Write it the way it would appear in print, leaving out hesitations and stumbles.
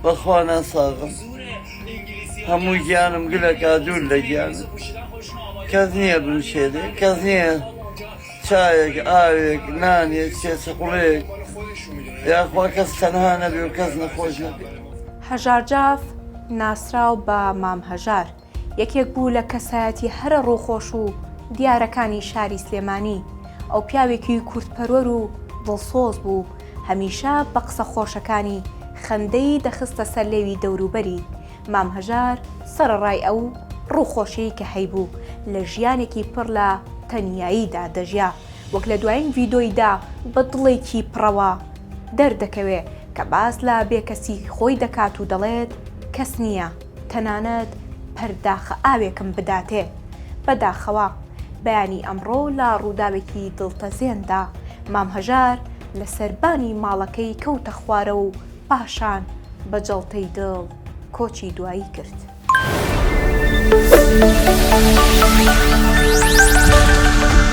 بەخوا ناساغم هەموو گیانم گلەکە دوور لە گیانم کەس نییە بنشێدێ کەس نییە چایەک ئاوێک نانێک سێسەقوڵەیەک یاخوا کەس تەنها نەبێ و کەس نەخۆش نەبێ. هەژار جاف ناسراو بە مام هەژار یەکێک بوو لە کەسایەتی هەرە ڕووخۆش و دیارەکانی شاری سلێمانی. ئەو پیاوێکی کورتپەروەر و دڵسۆز بوو هەمیشە بە قسە خۆشەکانی خەندەی دەخستە سەر لێوی دەوروبەری. مام هەژار سەرەڕای ئەو ڕووخۆشەی کە هەیبوو لە ژیانێکی پڕ لە تەنیاییدا دەژیا وەک لە دوایین ڤیدۆیدا بە دڵێکی پڕەوە دەردەکەوێ کە باس لە بێکەسی خۆی دەکات و دەڵێت کەس نییە تەنانەت پەرداخە ئاوێکم بداتێ. بەداخەوە بەیانی ئەمڕۆ لە ڕووداوێکی دڵتەزێندا مام هەژار لە سەربانی ماڵەکەی کەوتە خوارە و پاشان بە جەڵتەی دڵ کۆچی دوایی کرد.